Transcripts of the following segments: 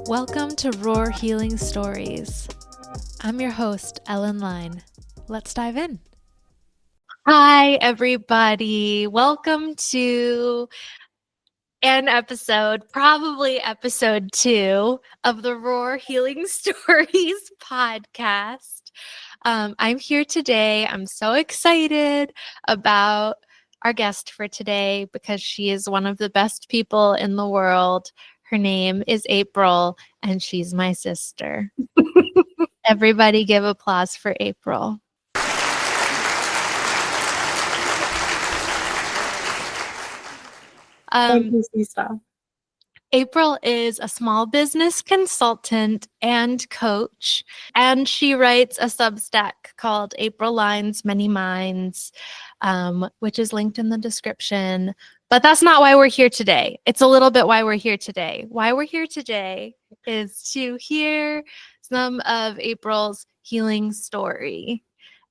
Welcome to Roar Healing Stories. I'm your host, Ellen Line. Let's dive in. Hi, everybody. Welcome to an episode, probably episode 2 of the Roar Healing Stories podcast. I'm here today. I'm so excited about our guest for today because she is one of the best people in the world. Her name is April, and she's my sister. Everybody give applause for April. Thank you, Sista. April is a small business consultant and coach, and she writes a Substack called April Line's Many Minds, which is linked in the description. But that's not why we're here today. It's a little bit why we're here today. Why we're here today is to hear some of April's healing story.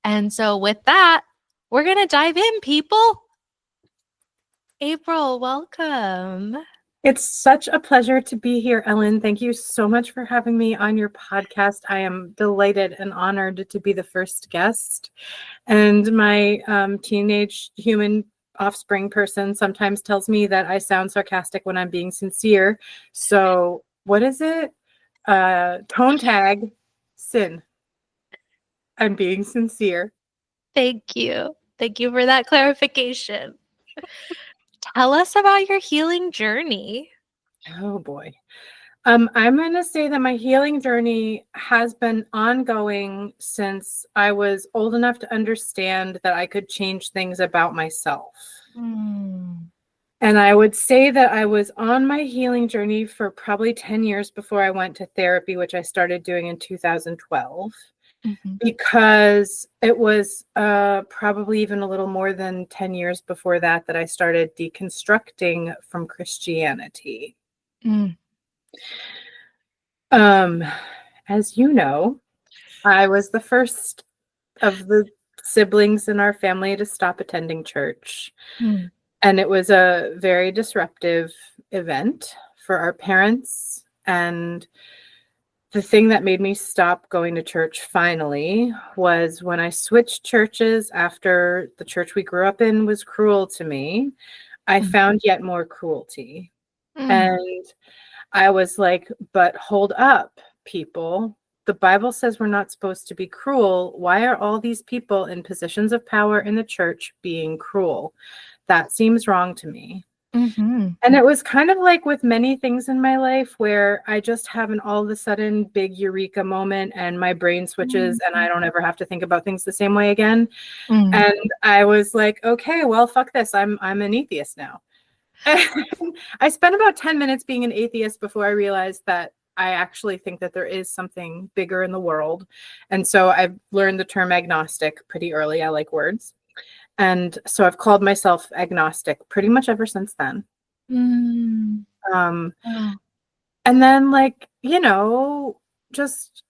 And so with that, we're going to dive in, people. April, welcome. It's such a pleasure to be here, Ellen. Thank you so much for having me on your podcast. I am delighted and honored to be the first guest. And my teenage human offspring person sometimes tells me that I sound sarcastic when I'm being sincere. So what is it? Tone tag, sin. I'm being sincere. Thank you. Thank you for that clarification. Tell us about your healing journey. Oh boy. I'm going to say that my healing journey has been ongoing since I was old enough to understand that I could change things about myself. And I would say that I was on my healing journey for probably 10 years before I went to therapy, which I started doing in 2012. Because it was probably even a little more than 10 years before that I started deconstructing from Christianity. As you know, I was the first of the siblings in our family to stop attending church. And it was a very disruptive event for our parents. And the thing that made me stop going to church finally was when I switched churches after the church we grew up in was cruel to me. I found yet more cruelty. And I was like, but hold up, people. The Bible says we're not supposed to be cruel. Why are all these people in positions of power in the church being cruel? That seems wrong to me. And it was kind of like with many things in my life where I just have an all of a sudden big eureka moment and my brain switches and I don't ever have to think about things the same way again. And I was like, okay, well, fuck this. I'm an atheist now. I spent about 10 minutes being an atheist before I realized that I actually think that there is something bigger in the world. And so I've learned the term agnostic pretty early. I like words. And so I've called myself agnostic pretty much ever since then. And then, like, you know, just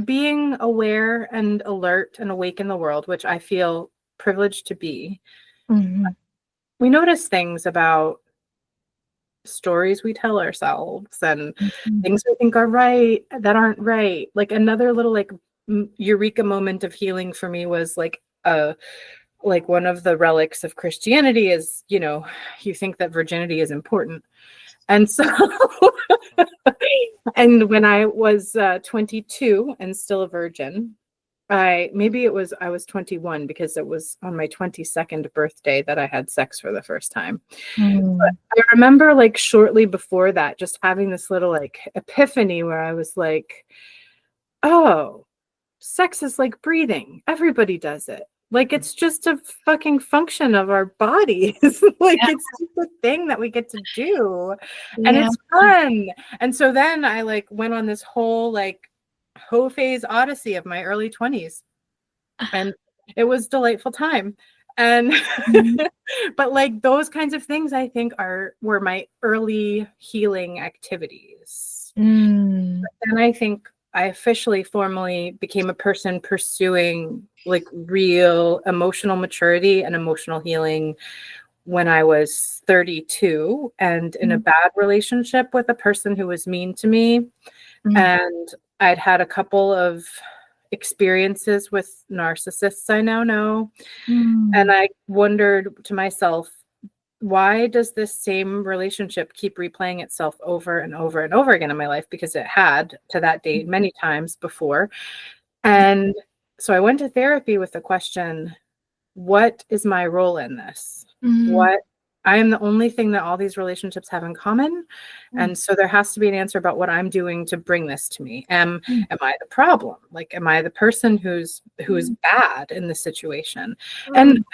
being aware and alert and awake in the world, which I feel privileged to be. We notice things about stories we tell ourselves and things we think are right that aren't right. Like another little like eureka moment of healing for me was like one of the relics of Christianity is, you know, you think that virginity is important. And so, and when I was 22 and still a virgin, I was 21 because it was on my 22nd birthday that I had sex for the first time. But I remember like shortly before that, just having this little like epiphany where I was like, oh, sex is like breathing. Everybody does it. Like, it's just a fucking function of our bodies. Like, it's just a thing that we get to do. And it's fun. And so then I like went on this whole like hoe phase odyssey of my early 20s. And it was a delightful time. And but like those kinds of things I think were my early healing activities. And I think I officially formally became a person pursuing like real emotional maturity and emotional healing when I was 32 and in a bad relationship with a person who was mean to me. And I'd had a couple of experiences with narcissists I now know. And I wondered to myself, why does this same relationship keep replaying itself over and over and over again in my life? Because it had to that date many times before. And so I went to therapy with the question, what is my role in this? What I am the only thing that all these relationships have in common. And so there has to be an answer about what I'm doing to bring this to me. Am I the problem? Like, am I the person who's bad in this situation? And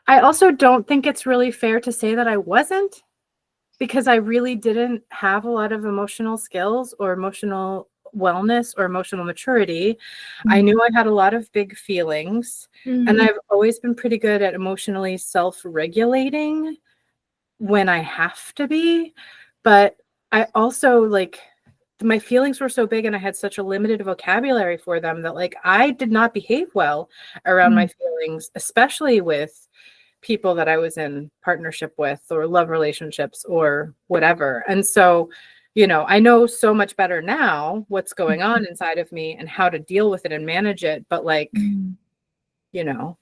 I also don't think it's really fair to say that I wasn't, because I really didn't have a lot of emotional skills or emotional wellness or emotional maturity. I knew I had a lot of big feelings, and I've always been pretty good at emotionally self-regulating when I have to be. But I also, like, my feelings were so big and I had such a limited vocabulary for them that, like, I did not behave well around my feelings, especially with people that I was in partnership with or love relationships or whatever. And so, you know, I know so much better now what's going on inside of me and how to deal with it and manage it. But, like, you know,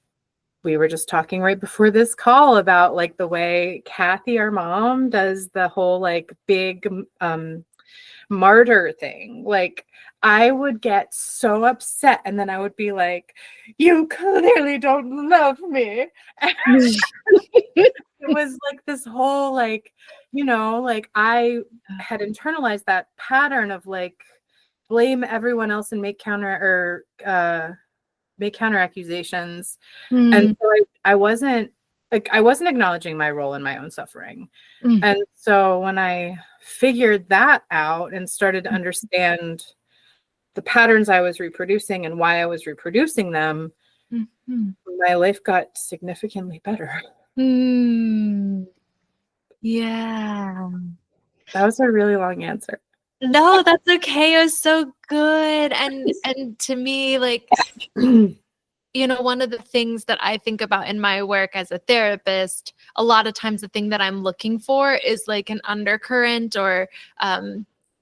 we were just talking right before this call about, like, the way Kathy, our mom, does the whole, like, big martyr thing. Like, I would get so upset and then I would be like, you clearly don't love me. It was like this whole, like, you know, like, I had internalized that pattern of, like, blame everyone else and make counter accusations. And so I wasn't acknowledging my role in my own suffering. And so when I figured that out and started to understand the patterns I was reproducing and why I was reproducing them, my life got significantly better. Yeah. That was a really long answer. No, that's okay. It was so good. And to me, like, you know, one of the things that I think about in my work as a therapist, a lot of times the thing that I'm looking for is like an undercurrent or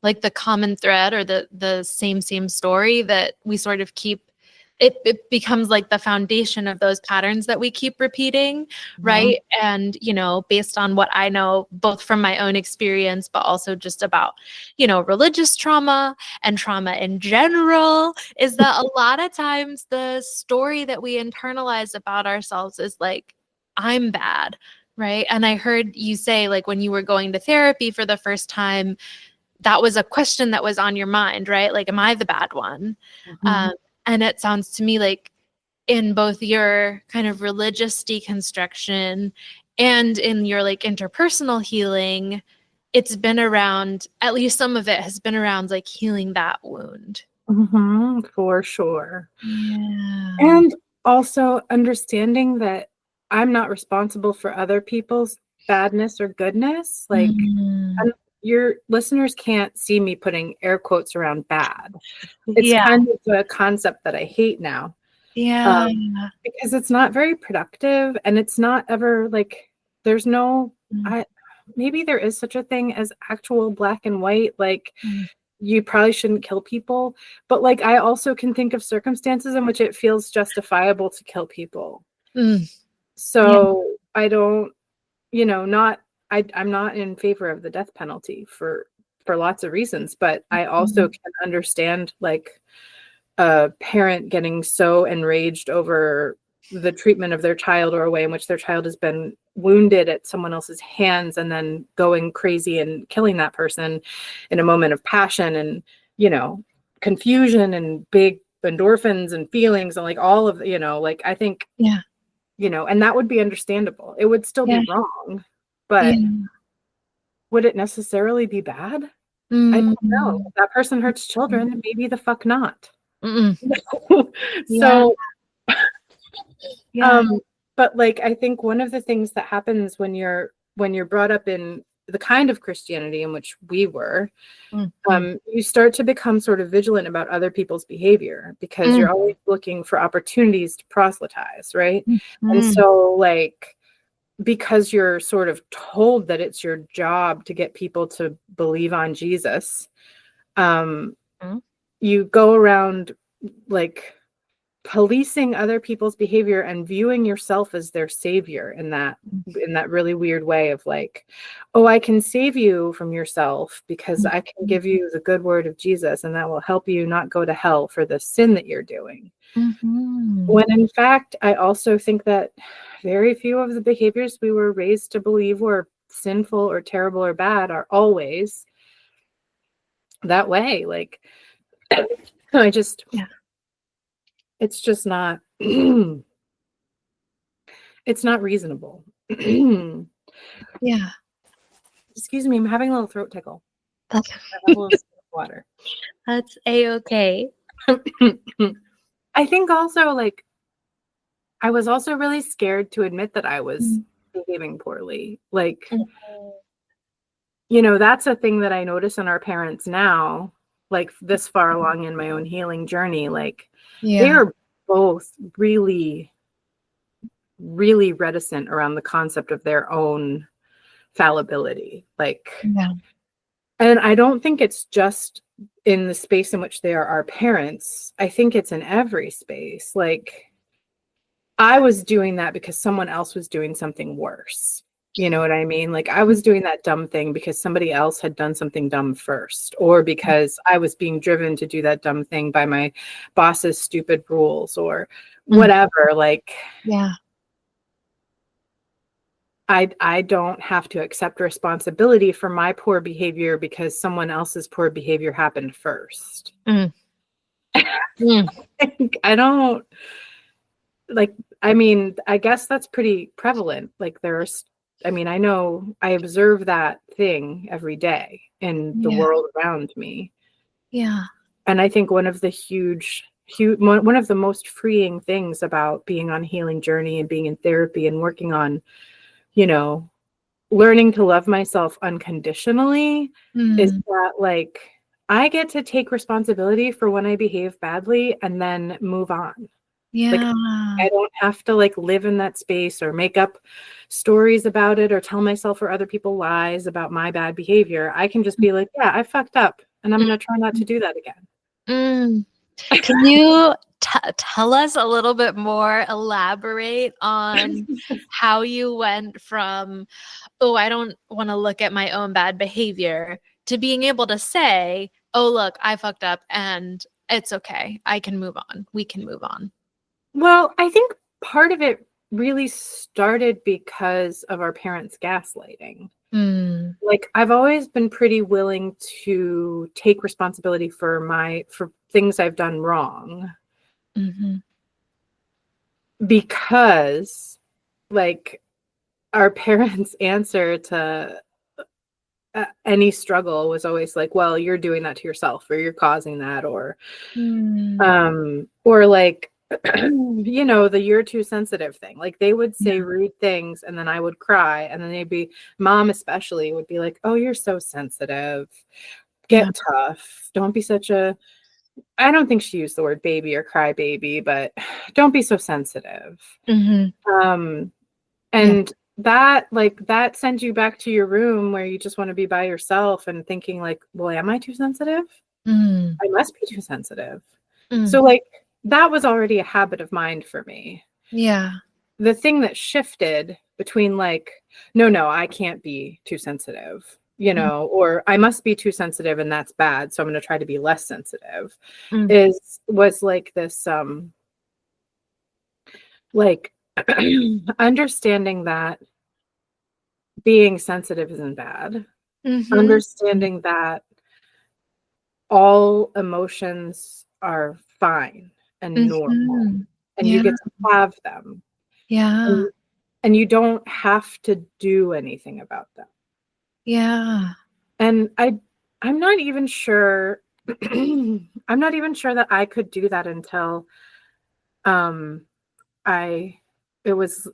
like the common thread or the same story that we sort of keep. It becomes like the foundation of those patterns that we keep repeating, right? And, you know, based on what I know, both from my own experience, but also just about, you know, religious trauma and trauma in general, is that a lot of times the story that we internalize about ourselves is like, I'm bad, right? And I heard you say, like, when you were going to therapy for the first time, that was a question that was on your mind, right? Like, am I the bad one? And it sounds to me like in both your kind of religious deconstruction and in your like interpersonal healing, it's been around, at least some of it has been around like healing that wound. For sure. Yeah. And also understanding that I'm not responsible for other people's badness or goodness. Like, your listeners can't see me putting air quotes around bad. It's kind of a concept that I hate now. Because it's not very productive and it's not ever like, there's no, maybe there is such a thing as actual black and white, like, you probably shouldn't kill people, but, like, I also can think of circumstances in which it feels justifiable to kill people. So I don't, you know, I'm not in favor of the death penalty for lots of reasons, but I also can understand, like, a parent getting so enraged over the treatment of their child or a way in which their child has been wounded at someone else's hands and then going crazy and killing that person in a moment of passion and, you know, confusion and big endorphins and feelings and, like, all of, you know, like, I think, you know, and that would be understandable. It would still be wrong, but would it necessarily be bad? I don't know. If that person hurts children, maybe the fuck not. So, but, like, I think one of the things that happens when you're brought up in the kind of Christianity in which we were, you start to become sort of vigilant about other people's behavior because you're always looking for opportunities to proselytize, right? And so, like, because you're sort of told that it's your job to get people to believe on Jesus, you go around like policing other people's behavior and viewing yourself as their savior in that really weird way of like, oh, I can save you from yourself because I can give you the good word of Jesus, and that will help you not go to hell for the sin that you're doing. When in fact, I also think that very few of the behaviors we were raised to believe were sinful or terrible or bad are always that way. Like, I just, it's just not, it's not reasonable. Yeah. Excuse me, I'm having a little throat tickle. That's, I have a little sip of water. that's A-okay. I think also, like, I was also really scared to admit that I was behaving poorly. Like, you know, that's a thing that I notice in our parents now, like this far along in my own healing journey. Like, they are both really, really reticent around the concept of their own fallibility. Like, and I don't think it's just in the space in which they are our parents. I think it's in every space. Like, I was doing that because someone else was doing something worse. You know what I mean? Like, I was doing that dumb thing because somebody else had done something dumb first, or because I was being driven to do that dumb thing by my boss's stupid rules or whatever. Like, I don't have to accept responsibility for my poor behavior because someone else's poor behavior happened first. I don't, like, I mean, I guess that's pretty prevalent. Like, there's, I mean, I know I observe that thing every day in the world around me. And I think one of the one of the most freeing things about being on healing journey and being in therapy and working on, you know, learning to love myself unconditionally is that, like, I get to take responsibility for when I behave badly and then move on. Like, I don't have to like live in that space or make up stories about it or tell myself or other people lies about my bad behavior. I can just be like, yeah, I fucked up and I'm going to try not to do that again. Can you tell us a little bit more, elaborate on how you went from, oh, I don't want to look at my own bad behavior, to being able to say, oh, look, I fucked up and it's okay. I can move on. We can move on. Well, I think part of it really started because of our parents' gaslighting. Like, I've always been pretty willing to take responsibility for things I've done wrong. Because, like, our parents' answer to any struggle was always like, well, you're doing that to yourself, or you're causing that, or like, you know, the you're too sensitive thing. Like, they would say rude things and then I would cry, and then mom especially would be like, oh, you're so sensitive, get tough, don't be such a, I don't think she used the word baby or cry baby, but don't be so sensitive. And that sends you back to your room where you just want to be by yourself and thinking like, well, am I too sensitive? I must be too sensitive. So like, that was already a habit of mind for me. The thing that shifted between like, no, I can't be too sensitive, you know, or I must be too sensitive and that's bad, so I'm going to try to be less sensitive, was like this, like, understanding that being sensitive isn't bad. Understanding that all emotions are fine and normal, and you get to have them. And you don't have to do anything about them. And I'm not even sure I'm not even sure that I could do that until it was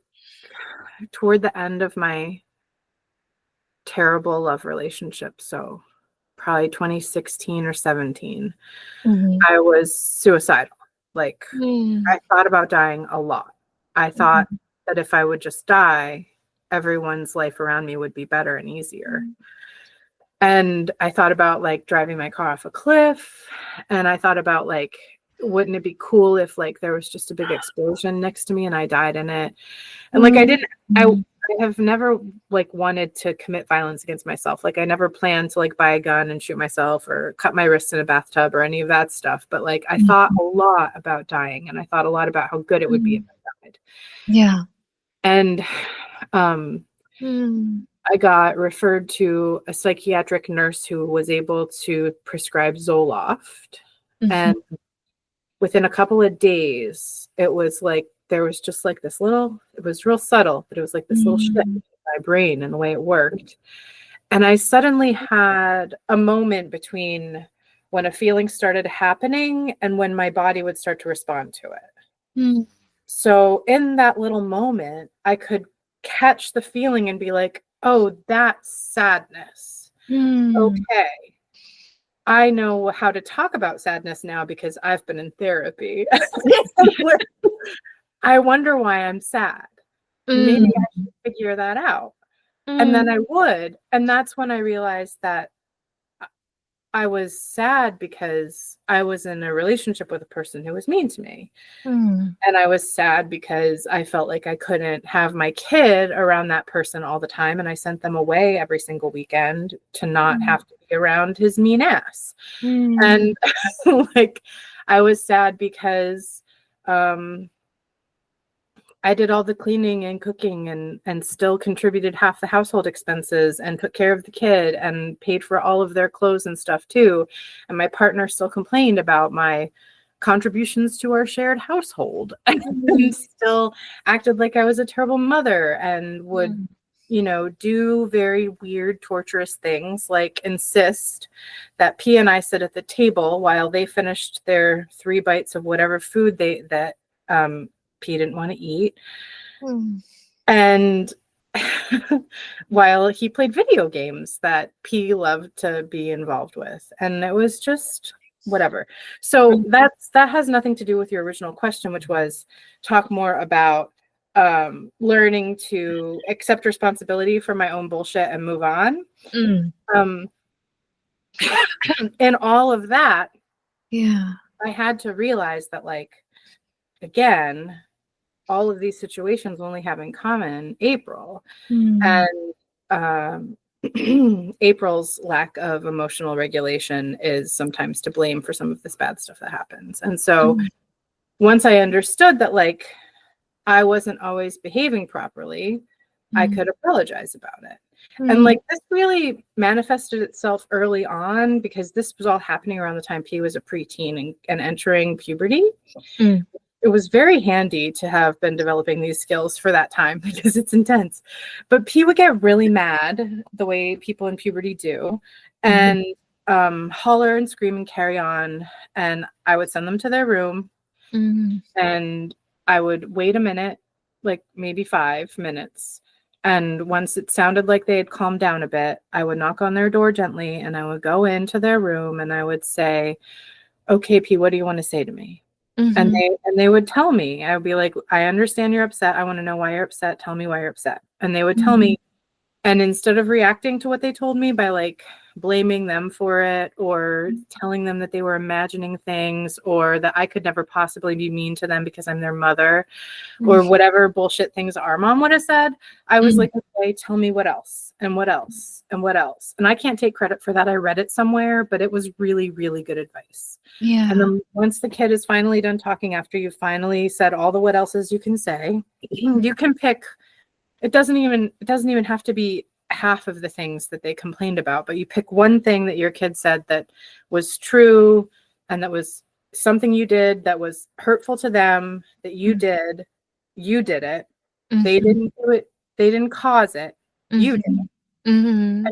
toward the end of my terrible love relationship. So probably 2016 or 17. I was suicidal. Like, I thought about dying a lot. I thought that if I would just die, everyone's life around me would be better and easier. And I thought about like driving my car off a cliff. And I thought about like, wouldn't it be cool if like there was just a big explosion next to me and I died in it? And like I have never like wanted to commit violence against myself. Like I never planned to like buy a gun and shoot myself or cut my wrists in a bathtub or any of that stuff. But like I thought a lot about dying, and I thought a lot about how good it would be if I died. Yeah. And I got referred to a psychiatric nurse who was able to prescribe Zoloft. And within a couple of days, it was like, there was just like this little, it was real subtle, but it was like this little shift in my brain and the way it worked. And I suddenly had a moment between when a feeling started happening and when my body would start to respond to it. So in that little moment, I could catch the feeling and be like, oh, that's sadness. Okay. I know how to talk about sadness now because I've been in therapy. I wonder why I'm sad. Maybe I should figure that out. And then I would. And that's when I realized that I was sad because I was in a relationship with a person who was mean to me. And I was sad because I felt like I couldn't have my kid around that person all the time. And I sent them away every single weekend to not have to be around his mean ass. And like, I was sad because I did all the cleaning and cooking and still contributed half the household expenses and took care of the kid and paid for all of their clothes and stuff too. And my partner still complained about my contributions to our shared household and still acted like I was a terrible mother and would, you know, do very weird, torturous things like insist that P and I sit at the table while they finished their 3 bites of whatever food that P didn't want to eat. And while he played video games that P loved to be involved with. And it was just whatever. So that has nothing to do with your original question, which was talk more about learning to accept responsibility for my own bullshit and move on. And all of that, I had to realize that, like, again, all of these situations only have in common April. And April's lack of emotional regulation is sometimes to blame for some of this bad stuff that happens. And so once I understood that, like, I wasn't always behaving properly, I could apologize about it. And like, this really manifested itself early on because this was all happening around the time P was a preteen and entering puberty. It was very handy to have been developing these skills for that time because it's intense. But P would get really mad the way people in puberty do and holler and scream and carry on. And I would send them to their room and I would wait a minute, like maybe 5 minutes. And once it sounded like they had calmed down a bit, I would knock on their door gently and I would go into their room and I would say, okay, P, what do you want to say to me? And they would tell me. I would be like, I understand you're upset. I want to know why you're upset. Tell me why you're upset. And they would tell me. And instead of reacting to what they told me by like blaming them for it or telling them that they were imagining things or that I could never possibly be mean to them because I'm their mother or whatever bullshit things our mom would have said, I was like, okay, tell me what else and what else and what else. And I can't take credit for that. I read it somewhere, but it was really, really good advice. And then once the kid is finally done talking, after you finally said all the what else's you can say, you can pick. It doesn't even have to be half of the things that they complained about, but you pick one thing that your kid said that was true and that was something you did that was hurtful to them, that you did it. They didn't do it. They didn't cause it. You did.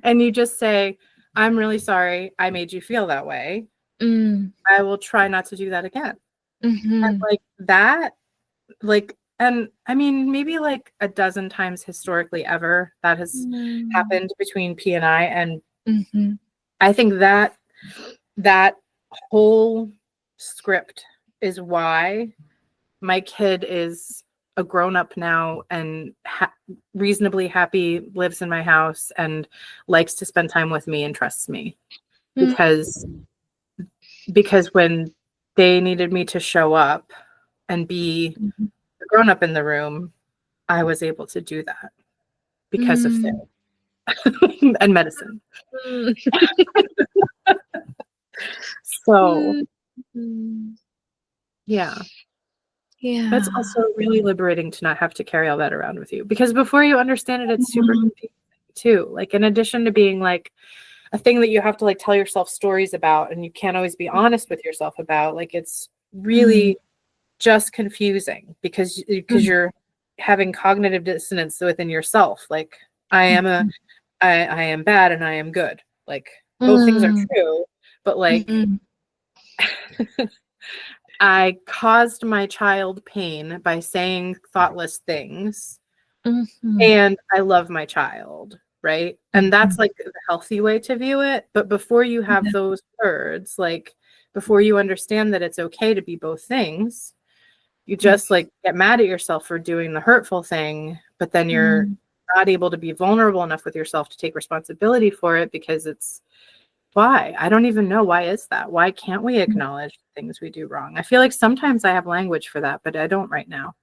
And you just say, I'm really sorry I made you feel that way. I will try not to do that again. And like that, like, and I mean, maybe like a dozen times historically ever that has happened between P and I. And I think that whole script is why my kid is a grown-up now and reasonably happy, lives in my house and likes to spend time with me and trusts me. Because when they needed me to show up and be the grown-up in the room, I was able to do that because of therapy and medicine. So yeah. That's also really liberating to not have to carry all that around with you, because before you understand it, it's super confusing too. Like, in addition to being like a thing that you have to like tell yourself stories about and you can't always be honest with yourself about, like, it's really just confusing because you're having cognitive dissonance within yourself. Like, I am bad and I am good. Like, both things are true, but like I caused my child pain by saying thoughtless things, and I love my child, right? And that's like the healthy way to view it. But before you have those words, like, before you understand that it's okay to be both things, you just like get mad at yourself for doing the hurtful thing, but then you're not able to be vulnerable enough with yourself to take responsibility for it, because it's, why? I don't even know. Why is that? Why can't we acknowledge things we do wrong? I feel like sometimes I have language for that, but I don't right now.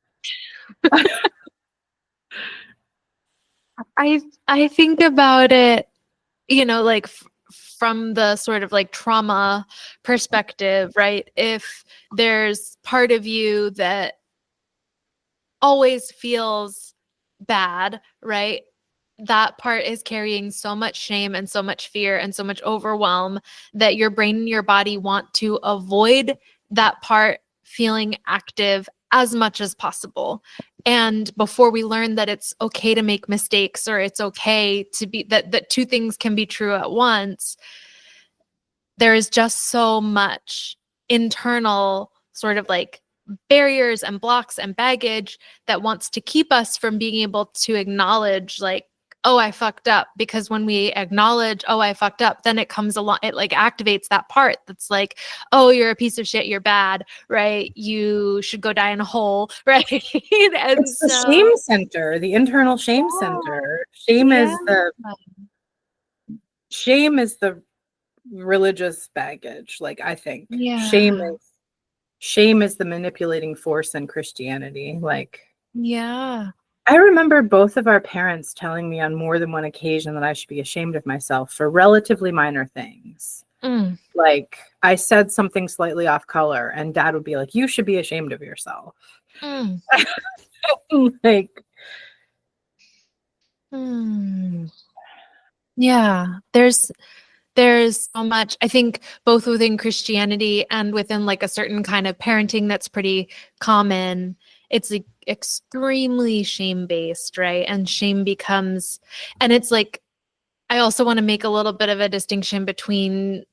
I think about it, like from the sort of like trauma perspective, right? If there's part of you that always feels bad, right? That part is carrying so much shame and so much fear and so much overwhelm that your brain and your body want to avoid that part feeling active as much as possible. And before we learn that it's okay to make mistakes, or it's okay to be that two things can be true at once, there is just so much internal sort of like barriers and blocks and baggage that wants to keep us from being able to acknowledge, like, oh, I fucked up. Because when we acknowledge, oh, I fucked up, then it comes along, it like activates that part that's like, oh, you're a piece of shit, you're bad, right? You should go die in a hole, right? And it's the shame center, the internal shame center. Shame is the religious baggage. Like, I think shame is the manipulating force in Christianity. Like, I remember both of our parents telling me on more than one occasion that I should be ashamed of myself for relatively minor things. Like, I said something slightly off color and Dad would be like, you should be ashamed of yourself. Like, yeah, there's so much, I think, both within Christianity and within like a certain kind of parenting that's pretty common. It's like extremely shame-based, right? And shame becomes, and it's like, I also want to make a little bit of a distinction between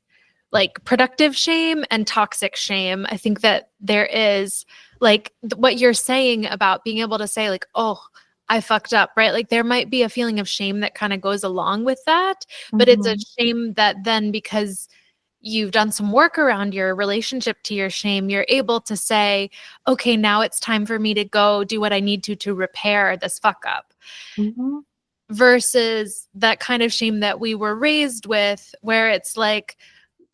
like productive shame and toxic shame. I think that there is like what you're saying about being able to say like, oh, I fucked up, right? Like there might be a feeling of shame that kind of goes along with that, but it's a shame that then, because you've done some work around your relationship to your shame, you're able to say, okay, now it's time for me to go do what I need to repair this fuck up. Versus that kind of shame that we were raised with, where it's like,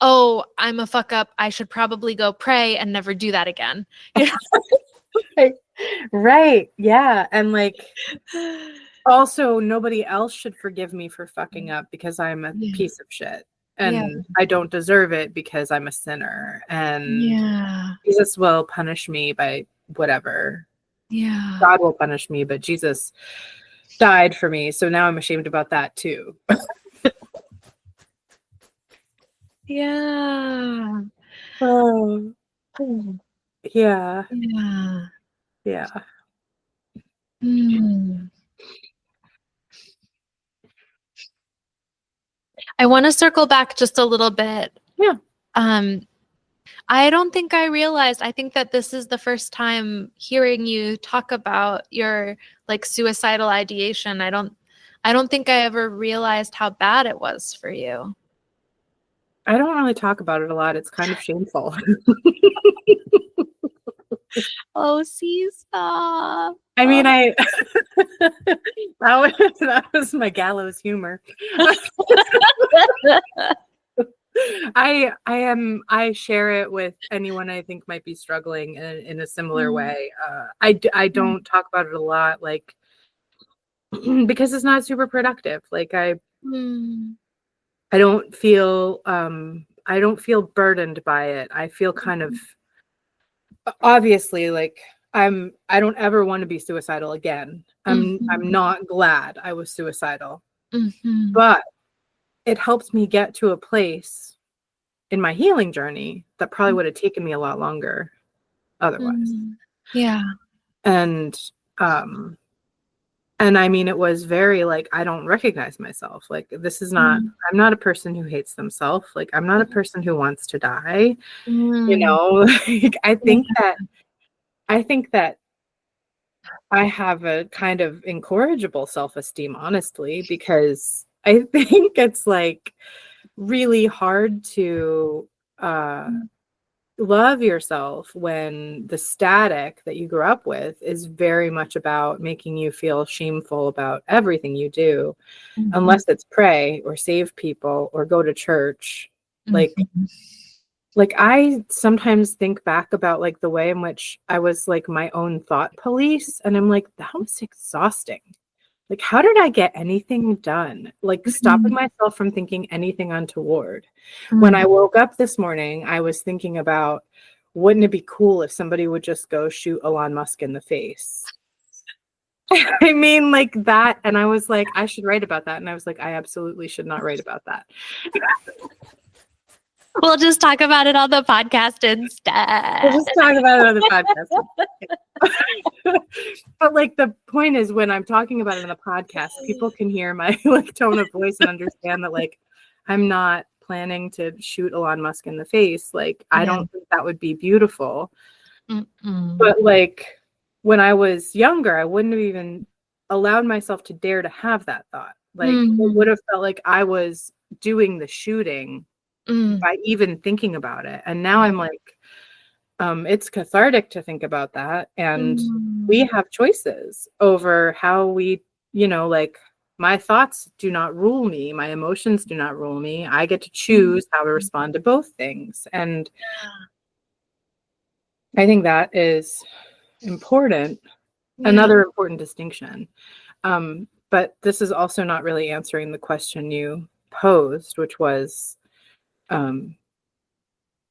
oh, I'm a fuck up, I should probably go pray and never do that again. Right. Yeah. And like, also, nobody else should forgive me for fucking up because I'm a piece of shit. And I don't deserve it because I'm a sinner. And Jesus will punish me by whatever. God will punish me, but Jesus died for me. So now I'm ashamed about that too. Oh. Yeah. I want to circle back just a little bit. I don't think I realized, I think that this is the first time hearing you talk about your like suicidal ideation. I don't think I ever realized how bad it was for you. I don't really talk about it a lot. It's kind of shameful. Oh, see, stop. I mean, Oh. that was my gallows humor. I share it with anyone I think might be struggling in a similar way. I don't talk about it a lot, like, because it's not super productive. Like I don't feel burdened by it. I feel kind of, obviously, like I don't ever want to be suicidal again. I'm not glad I was suicidal. But it helps me get to a place in my healing journey that probably would have taken me a lot longer otherwise. Yeah. And I mean, it was very like, I don't recognize myself. Like, this is not, I'm not a person who hates themselves. Like, I'm not a person who wants to die. You know, like, I think that I have a kind of incorrigible self-esteem, honestly, because I think it's like really hard to love yourself when the static that you grew up with is very much about making you feel shameful about everything you do, unless it's pray or save people or go to church. Like I sometimes think back about like the way in which I was like my own thought police, and I'm like, that was exhausting. Like, how did I get anything done? Like, stopping myself from thinking anything untoward. When I woke up this morning, I was thinking about, wouldn't it be cool if somebody would just go shoot Elon Musk in the face? I mean, like that. And I was like, I should write about that. And I was like, I absolutely should not write about that. We'll just talk about it on the podcast instead. We'll just talk about it on the podcast. But like the point is, when I'm talking about it on the podcast, people can hear my like tone of voice and understand that like I'm not planning to shoot Elon Musk in the face. Like I don't think that would be beautiful. But like when I was younger, I wouldn't have even allowed myself to dare to have that thought. Like it would have felt like I was doing the shooting by even thinking about it. And now I'm like, it's cathartic to think about that. And we have choices over how we, like my thoughts do not rule me. My emotions do not rule me. I get to choose how to respond to both things. And I think that is important. Another important distinction. But this is also not really answering the question you posed, which was,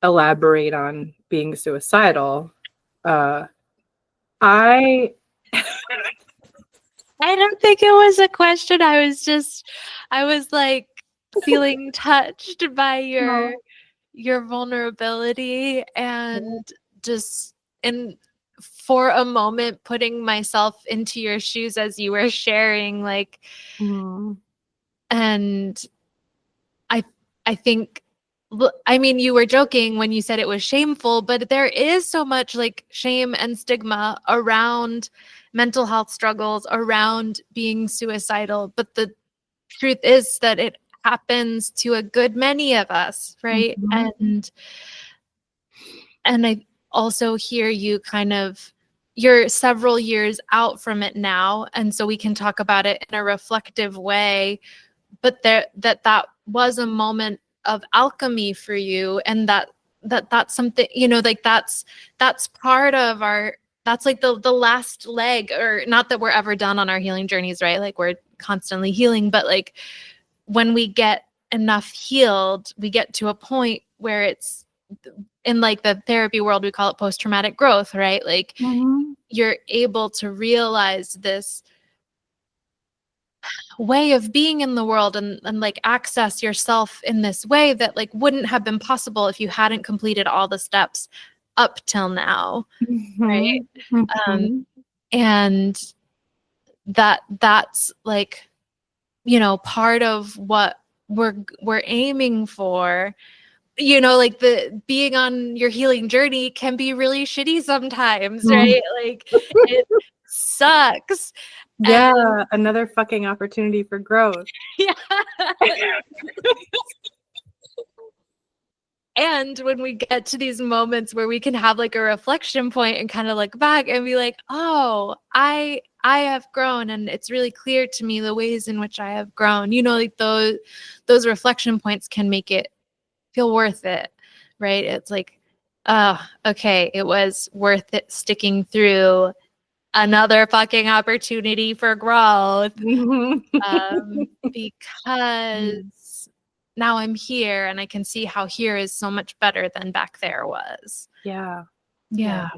elaborate on being suicidal. I don't think it was a question. I was like feeling touched by your vulnerability and just for a moment putting myself into your shoes as you were sharing, like, and I think, I mean, you were joking when you said it was shameful, but there is so much like shame and stigma around mental health struggles, around being suicidal. But the truth is that it happens to a good many of us, right? And I also hear you you're several years out from it now, and so we can talk about it in a reflective way. But that was a moment of alchemy for you, and that's something, like that's part of that's like the last leg, or not that we're ever done on our healing journeys, right? Like we're constantly healing, but like when we get enough healed, we get to a point where it's, in like the therapy world, we call it post-traumatic growth, right? Like you're able to realize this way of being in the world and like access yourself in this way that like wouldn't have been possible if you hadn't completed all the steps up till now, right? And that's like, part of what we're aiming for. Like the being on your healing journey can be really shitty sometimes, right? Like it sucks. Yeah, another fucking opportunity for growth. Yeah. And when we get to these moments where we can have like a reflection point and kind of look back and be like, oh, I have grown, and it's really clear to me the ways in which I have grown. You know, like those reflection points can make it feel worth it, right? It's like, oh, okay, it was worth it sticking through another fucking opportunity for growth. Because now I'm here and I can see how here is so much better than back there was. Yeah. Yeah.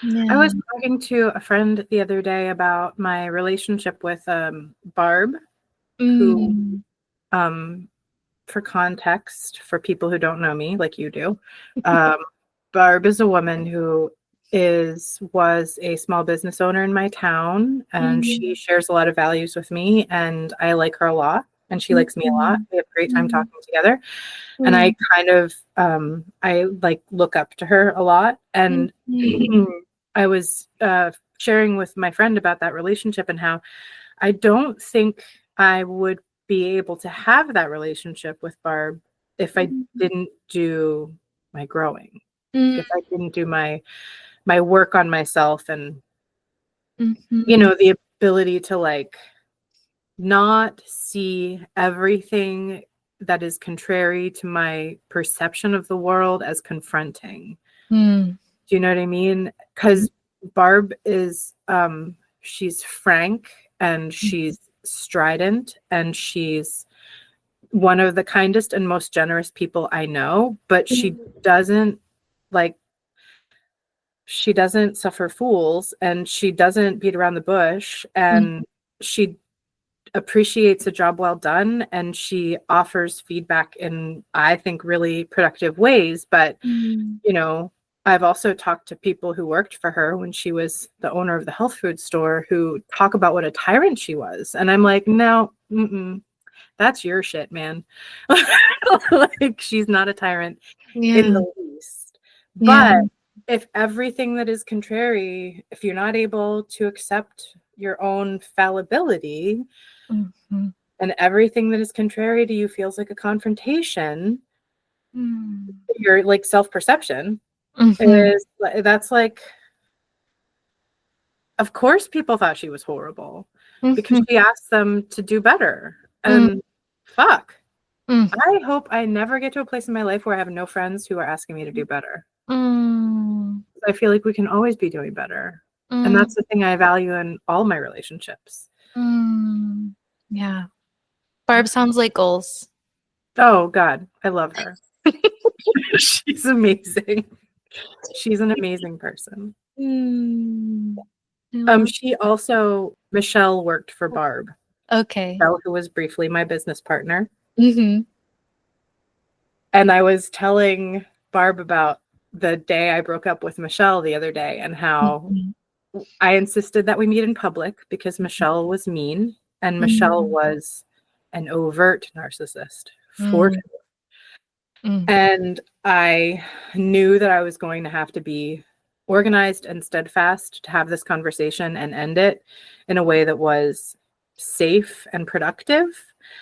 I was talking to a friend the other day about my relationship with Barb, who, for context, for people who don't know me like you do, Barb is a woman who was a small business owner in my town, and she shares a lot of values with me, and I like her a lot, and she likes me a lot. We have a great time talking together. And I kind of I like look up to her a lot. And I was sharing with my friend about that relationship and how I don't think I would be able to have that relationship with Barb if I didn't do my growing, if I didn't do my work on myself, and you know, the ability to like not see everything that is contrary to my perception of the world as confronting. Do you know what I mean? Because Barb is she's frank, and she's strident, and she's one of the kindest and most generous people I know, but she doesn't suffer fools, and she doesn't beat around the bush, and she appreciates a job well done, and she offers feedback in, I think, really productive ways. But you know, I've also talked to people who worked for her when she was the owner of the health food store, who talk about what a tyrant she was, and I'm like, no, that's your shit, man. Like, she's not a tyrant in the least. But if everything that is contrary, if you're not able to accept your own fallibility, and everything that is contrary to you feels like a confrontation, your like self-perception is, that's like, of course people thought she was horrible because she asked them to do better. And fuck, I hope I never get to a place in my life where I have no friends who are asking me to do better. I feel like we can always be doing better. And that's the thing I value in all my relationships. Yeah. Barb sounds like goals. Oh God, I love her. She's amazing. She's an amazing person. She also, Michelle worked for Barb. Okay. Michelle, who was briefly my business partner. And I was telling Barb about the day I broke up with Michelle the other day, and how I insisted that we meet in public because Michelle was mean, and Michelle was an overt narcissist, for sure. And I knew that I was going to have to be organized and steadfast to have this conversation and end it in a way that was safe and productive.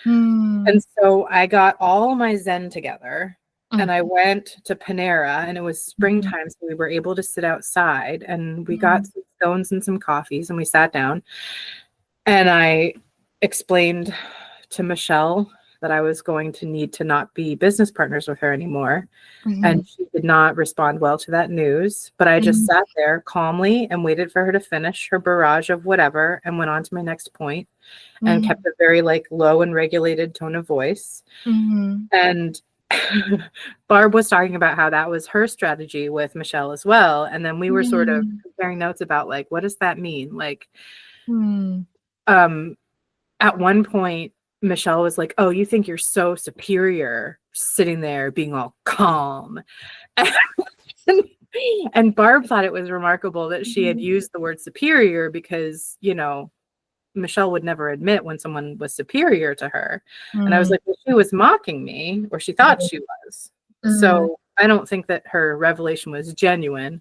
And so I got all my Zen together, and I went to Panera, and it was springtime, so we were able to sit outside, and we got some scones and some coffees, and we sat down, and I explained to Michelle that I was going to need to not be business partners with her anymore. And she did not respond well to that news, but I just sat there calmly and waited for her to finish her barrage of whatever, and went on to my next point, and kept a very like low and regulated tone of voice. And Barb was talking about how that was her strategy with Michelle as well. And then we were sort of comparing notes about like, what does that mean? Like, at one point, Michelle was like, oh, you think you're so superior sitting there being all calm. And Barb thought it was remarkable that she had used the word superior because, you know, Michelle would never admit when someone was superior to her. And I was like, well, she was mocking me, or she thought she was. So I don't think that her revelation was genuine.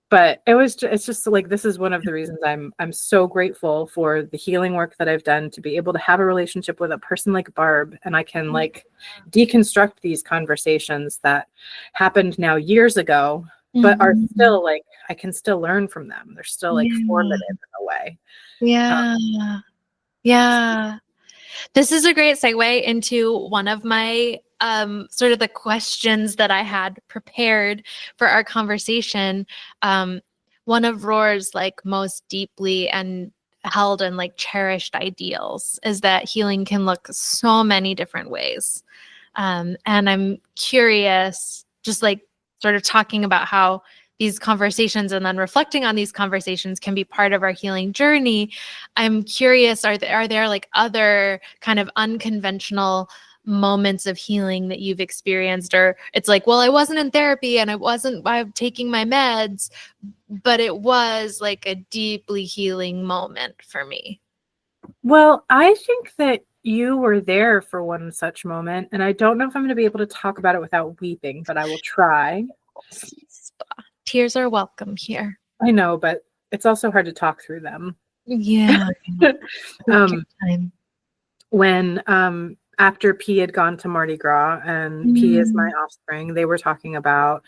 but it's just like, this is one of the reasons I'm so grateful for the healing work that I've done, to be able to have a relationship with a person like Barb, and I can like deconstruct these conversations that happened now years ago, but are still like, I can still learn from them. They're still like formative in a way. Yeah. Yeah. This is a great segue into one of my sort of the questions that I had prepared for our conversation. One of Roar's like most deeply and held and like cherished ideals is that healing can look so many different ways. And I'm curious, just like sort of talking about how these conversations and then reflecting on these conversations can be part of our healing journey. I'm curious, are there like other kind of unconventional moments of healing that you've experienced? Or it's like, well, I wasn't in therapy and I'm taking my meds, but it was like a deeply healing moment for me. Well, I think that you were there for one such moment, and I don't know if I'm going to be able to talk about it without weeping, but I will try. Tears are welcome here. I know, but it's also hard to talk through them. Yeah. Time. When after P had gone to Mardi Gras, and P is my offspring, they were talking about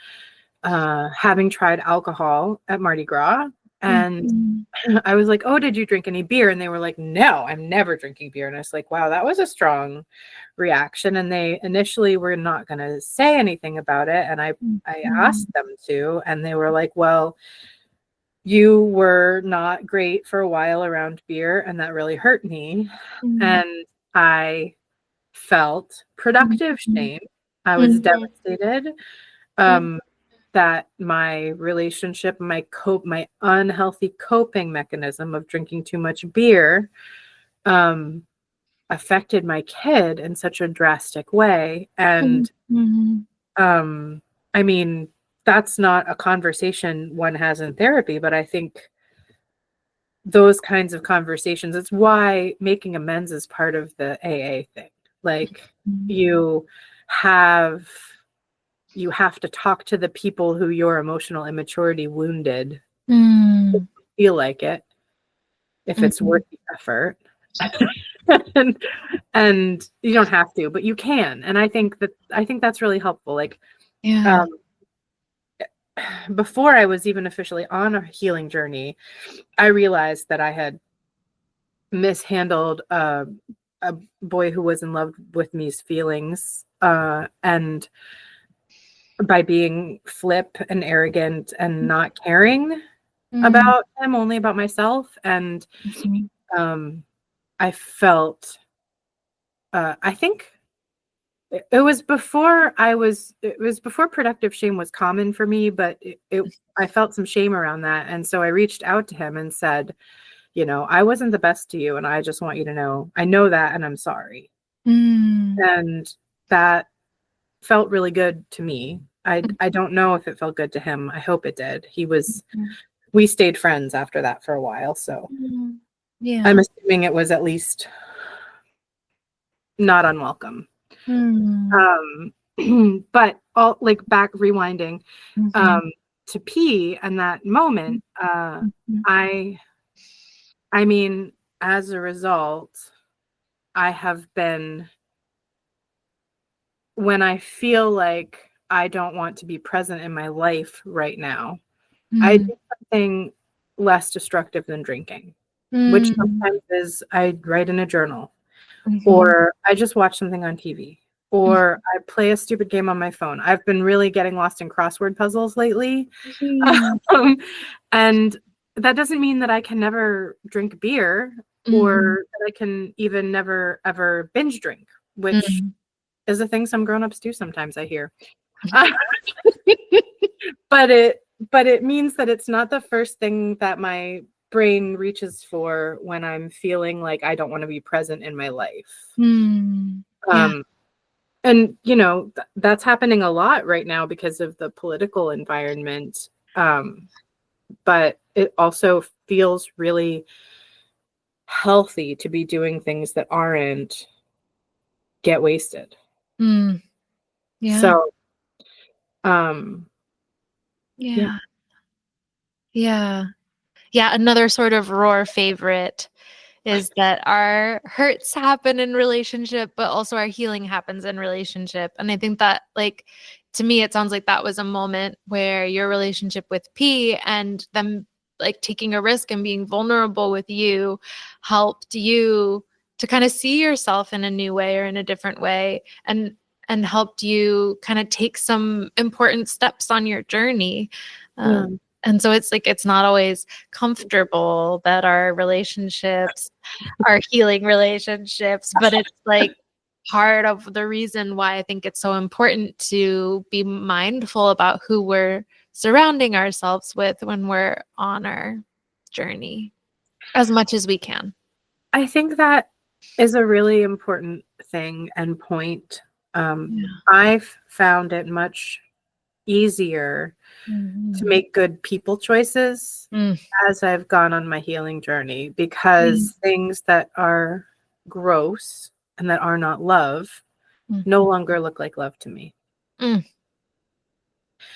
having tried alcohol at Mardi Gras. And I was like, oh, did you drink any beer? And they were like, no, I'm never drinking beer. And I was like, wow, that was a strong reaction. And they initially were not going to say anything about it. And I asked them to, and they were like, well, you were not great for a while around beer, and that really hurt me. And I felt productive shame. I was devastated. That my relationship, my unhealthy coping mechanism of drinking too much beer affected my kid in such a drastic way. And I mean, that's not a conversation one has in therapy, but I think those kinds of conversations, it's why making amends is part of the AA thing. Like, you have to talk to the people who your emotional immaturity wounded. If you feel like it, if it's worth the effort. and you don't have to, but you can. And I think that's really helpful. Like, before I was even officially on a healing journey, I realized that I had mishandled a boy who was in love with me's feelings, and by being flip and arrogant and not caring about him, only about myself. And I felt, I think it was before productive shame was common for me, but I felt some shame around that. And so I reached out to him and said, I wasn't the best to you, and I just want you to know, I know that, and I'm sorry. And that felt really good to me. I don't know if it felt good to him. I hope it did. We stayed friends after that for a while, so I'm assuming it was at least not unwelcome. But all, like, back rewinding to P and that moment, I mean, as a result, I have been, when I feel like I don't want to be present in my life right now, I do something less destructive than drinking, which sometimes is I write in a journal, or I just watch something on TV, or I play a stupid game on my phone. I've been really getting lost in crossword puzzles lately. And that doesn't mean that I can never drink beer, or that I can even never, ever binge drink, which is a thing some grown-ups do sometimes, I hear. But it means that it's not the first thing that my brain reaches for when I'm feeling like I don't want to be present in my life. And that's happening a lot right now because of the political environment. But it also feels really healthy to be doing things that aren't get wasted. So, yeah. Yeah. Yeah, another sort of roar favorite is that our hurts happen in relationship, but also our healing happens in relationship. And I think that, like, to me, it sounds like that was a moment where your relationship with P and them like taking a risk and being vulnerable with you helped you to kind of see yourself in a new way or in a different way, and helped you kind of take some important steps on your journey. Yeah. And so it's like it's not always comfortable that our relationships are healing relationships, but it's like part of the reason why I think it's so important to be mindful about who we're surrounding ourselves with when we're on our journey as much as we can. I think that is a really important thing and point. Yeah. I've found it much easier to make good people choices Mm. as I've gone on my healing journey, because things that are gross and that are not love Mm. no longer look like love to me. Mm.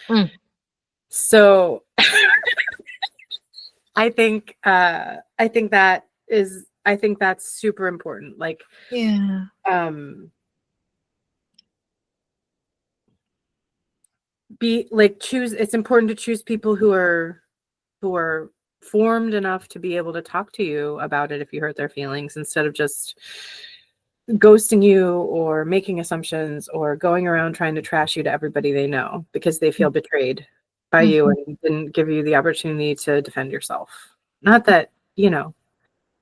Mm. So I think that's super important. Like, Yeah. be like choose it's important to choose people who are formed enough to be able to talk to you about it if you hurt their feelings, instead of just ghosting you or making assumptions or going around trying to trash you to everybody they know because they feel betrayed by you Mhm. and didn't give you the opportunity to defend yourself. Not that,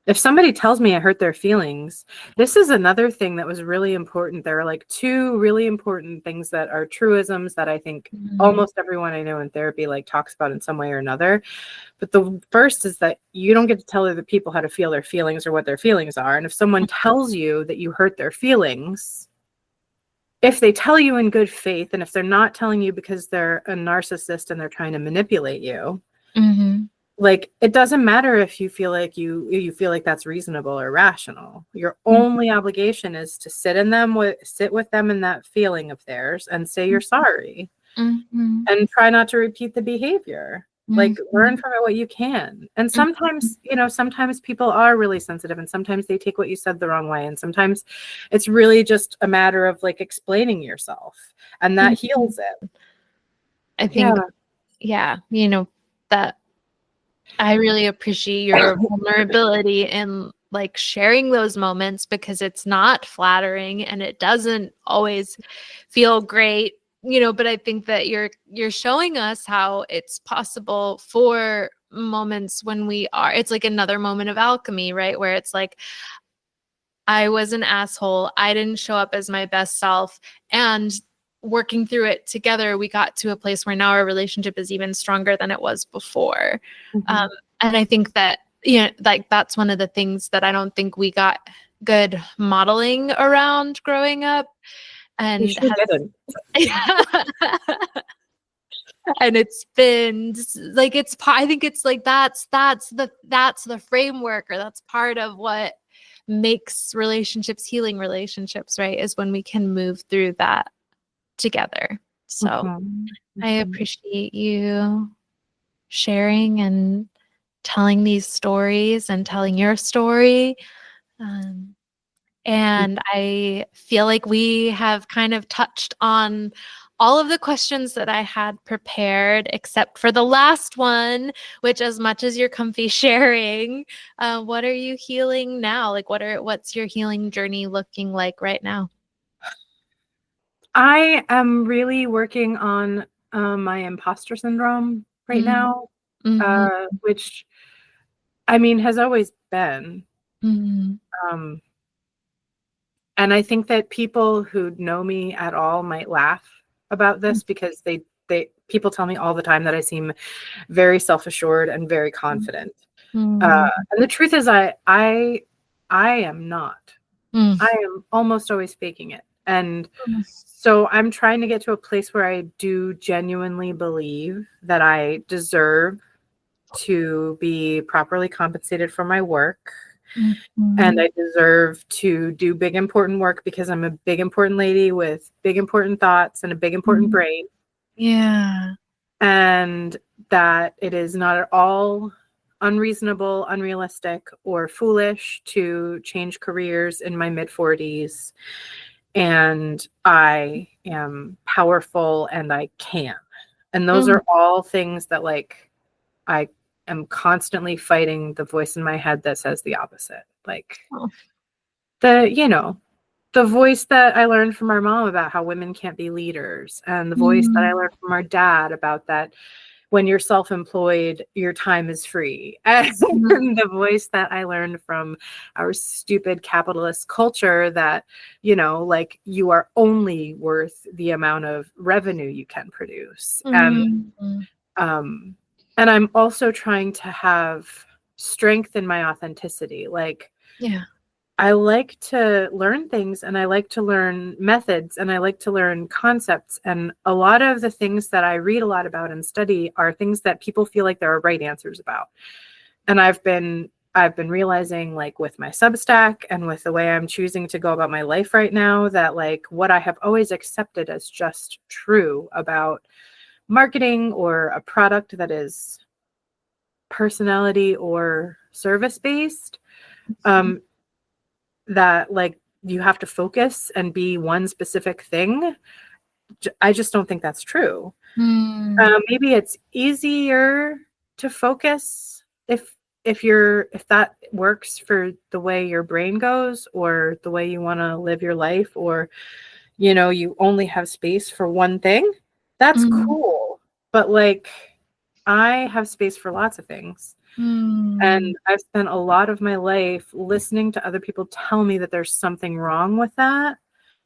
if somebody tells me I hurt their feelings, this is another thing that was really important. There are like two really important things that are truisms that I think Mm. almost everyone I know in therapy like talks about in some way or another. But the first is that you don't get to tell other people how to feel their feelings or what their feelings are. And if someone tells you that you hurt their feelings, if they tell you in good faith, and if they're not telling you because they're a narcissist and they're trying to manipulate you, Mhm. like, it doesn't matter if you feel like you feel like that's reasonable or rational. Your Mm. only obligation is to sit with them in that feeling of theirs and say you're sorry Mhm. and try not to repeat the behavior. Like, learn Mhm. from it what you can. And Mhm. sometimes people are really sensitive, and sometimes they take what you said the wrong way, and sometimes it's really just a matter of like explaining yourself, and that Mhm. heals it. I Yeah. think, yeah, that I really appreciate your vulnerability in like sharing those moments, because it's not flattering and it doesn't always feel great, but I think that you're showing us how it's possible for moments when it's like another moment of alchemy, right? Where it's like, I was an asshole. I didn't show up as my best self. And working through it together, we got to a place where now our relationship is even stronger than it was before. Um, Mhm. and I think that, like that's one of the things that I don't think we got good modeling around growing up. You And sure didn't. and it's been like I think it's like that's the framework, or that's part of what makes relationships healing relationships, right? Is when we can move through that together. So Mhm. I Mhm. appreciate you sharing and telling these stories and telling your story. um, and I feel like we have kind of touched on all of the questions that I had prepared, except for the last one, which, as much as you're comfy sharing, what are you healing now? Like, what's your healing journey looking like right now? I am really working on my imposter syndrome right Mm. now, Mhm. which I mean has always been. Mhm. Um, and I think that people who know me at all might laugh about this because they people tell me all the time that I seem very self-assured and very confident. Mhm. And the truth is I am not. Mm. I am almost always faking it. And Mm. so I'm trying to get to a place where I do genuinely believe that I deserve to be properly compensated for my work, and Mhm. I deserve to do big important work because I'm a big important lady with big important thoughts and a big important Mhm. brain. Yeah. And that it is not at all unreasonable, unrealistic, or foolish to change careers in my mid-40s. And I am powerful and I can. And those are all things that like I am constantly fighting the voice in my head that says the opposite. Like the voice that I learned from our mom about how women can't be leaders, and the voice that I learned from our dad about that when you're self-employed, your time is free. And the voice that I learned from our stupid capitalist culture that, like you are only worth the amount of revenue you can produce. And I'm also trying to have strength in my authenticity. Like, I like to learn things, and I like to learn methods, and I like to learn concepts. And a lot of the things that I read a lot about and study are things that people feel like there are right answers about. And I've been realizing, like with my Substack and with the way I'm choosing to go about my life right now, that like what I have always accepted as just true about marketing or a product that is personality or service based, that like you have to focus and be one specific thing. I just don't think that's true. Maybe it's easier to focus if that works for the way your brain goes or the way you want to live your life, or you only have space for one thing. That's cool. But like I have space for lots of things. And I've spent a lot of my life listening to other people tell me that there's something wrong with that.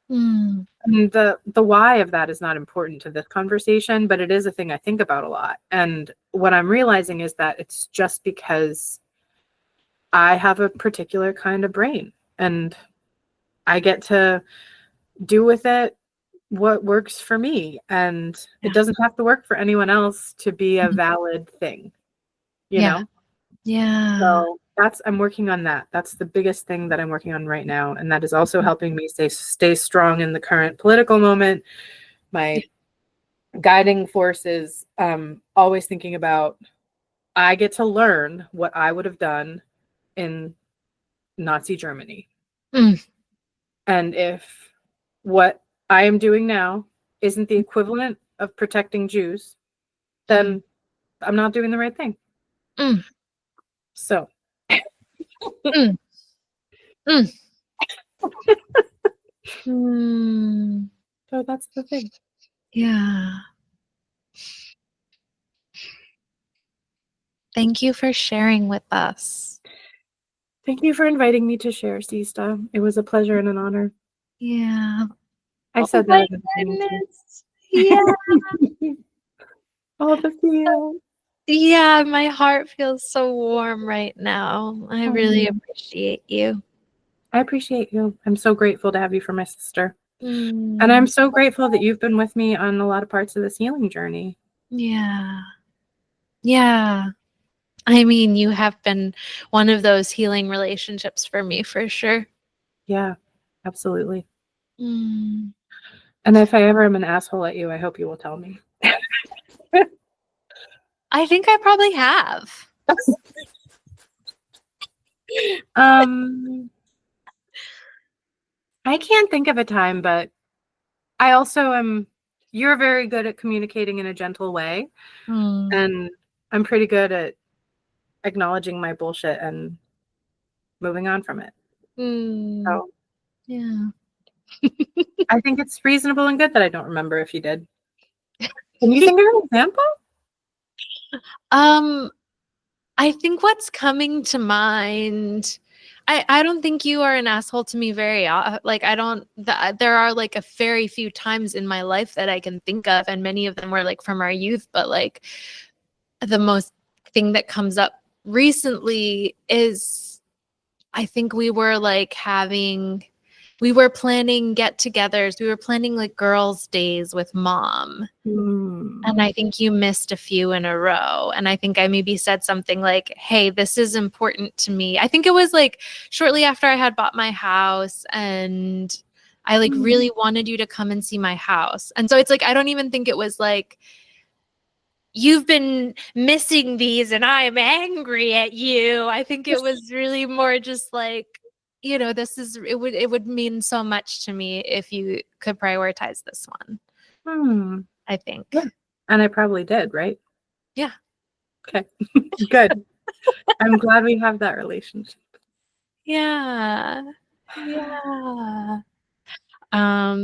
And the why of that is not important to this conversation, but it is a thing I think about a lot. And what I'm realizing is that it's just because I have a particular kind of brain, and I get to do with it what works for me. And it doesn't have to work for anyone else to be a valid thing, you know? Yeah. So I'm working on that. That's the biggest thing that I'm working on right now. And that is also helping me stay strong in the current political moment. My guiding force is always thinking about, I get to learn what I would have done in Nazi Germany. And if what I am doing now isn't the equivalent of protecting Jews, then I'm not doing the right thing. So. So that's the thing. Yeah. Thank you for sharing with us. Thank you for inviting me to share, Sista. It was a pleasure and an honor. Yeah. I said that. Goodness. Yeah. All the feels. Yeah, my heart feels so warm right now. I really appreciate you. I appreciate you. I'm so grateful to have you for my sister. And I'm so grateful that you've been with me on a lot of parts of this healing journey. Yeah. Yeah. I mean, you have been one of those healing relationships for me, for sure. Yeah, absolutely. And if I ever am an asshole at you, I hope you will tell me. I think I probably have. I can't think of a time, but I also am. You're very good at communicating in a gentle way, and I'm pretty good at acknowledging my bullshit and moving on from it. So yeah. I think it's reasonable and good that I don't remember if you did. Can you think of an example? I think what's coming to mind, I don't think you are an asshole to me very like there are like a very few times in my life that I can think of, and many of them were like from our youth, but like the most thing that comes up recently is I think we were planning get-togethers. We were planning like girls' days with mom. And I think you missed a few in a row. And I think I maybe said something like, hey, this is important to me. I think it was like shortly after I had bought my house, and I like really wanted you to come and see my house. And so it's like, I don't even think it was like, you've been missing these and I'm angry at you. I think it was really more just like, it would mean so much to me if you could prioritize this one, I think. Yeah. And I probably did, right? Yeah. Okay. Good. I'm glad we have that relationship. Yeah. Yeah. I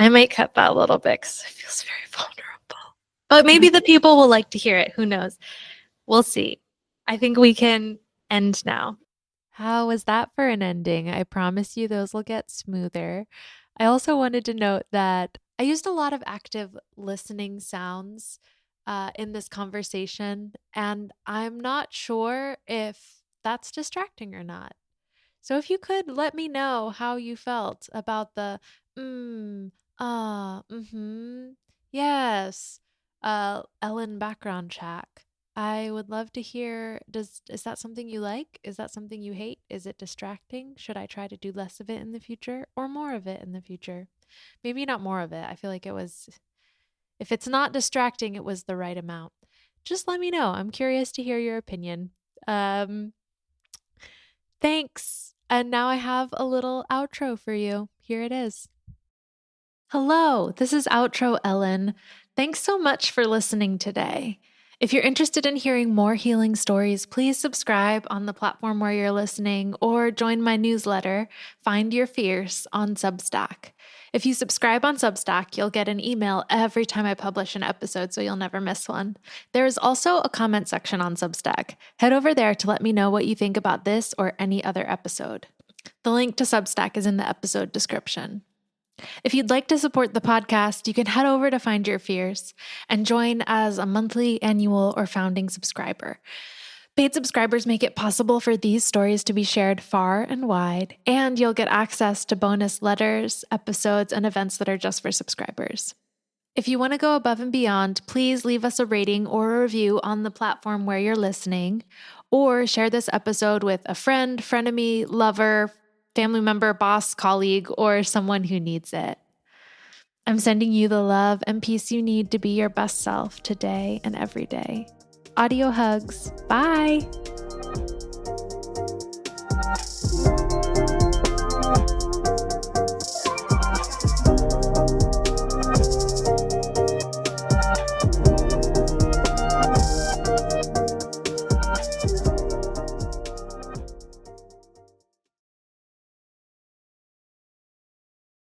might cut that a little bit because it feels very vulnerable. But maybe the people will like to hear it. Who knows? We'll see. I think we can end now. How was that for an ending? I promise you those will get smoother. I also wanted to note that I used a lot of active listening sounds in this conversation, and I'm not sure if that's distracting or not. So if you could let me know how you felt about the mm-hmm, yes, Ellen background track. I would love to hear, is that something you like? Is that something you hate? Is it distracting? Should I try to do less of it in the future or more of it in the future? Maybe not more of it. I feel like if it's not distracting, it was the right amount. Just let me know. I'm curious to hear your opinion. Um, Thanks. And now I have a little outro for you. Here it is. Hello, this is Outro Ellen. Thanks so much for listening today. If you're interested in hearing more healing stories, please subscribe on the platform where you're listening or join my newsletter, Find Your Fierce, on Substack. If you subscribe on Substack, you'll get an email every time I publish an episode, so you'll never miss one. There is also a comment section on Substack. Head over there to let me know what you think about this or any other episode. The link to Substack is in the episode description. If you'd like to support the podcast, you can head over to Find Your Fears and join as a monthly, annual, or founding subscriber. Paid subscribers make it possible for these stories to be shared far and wide, and you'll get access to bonus letters, episodes, and events that are just for subscribers. If you want to go above and beyond, please leave us a rating or a review on the platform where you're listening, or share this episode with a friend, frenemy, lover, family member, boss, colleague, or someone who needs it. I'm sending you the love and peace you need to be your best self today and every day. Audio hugs. Bye.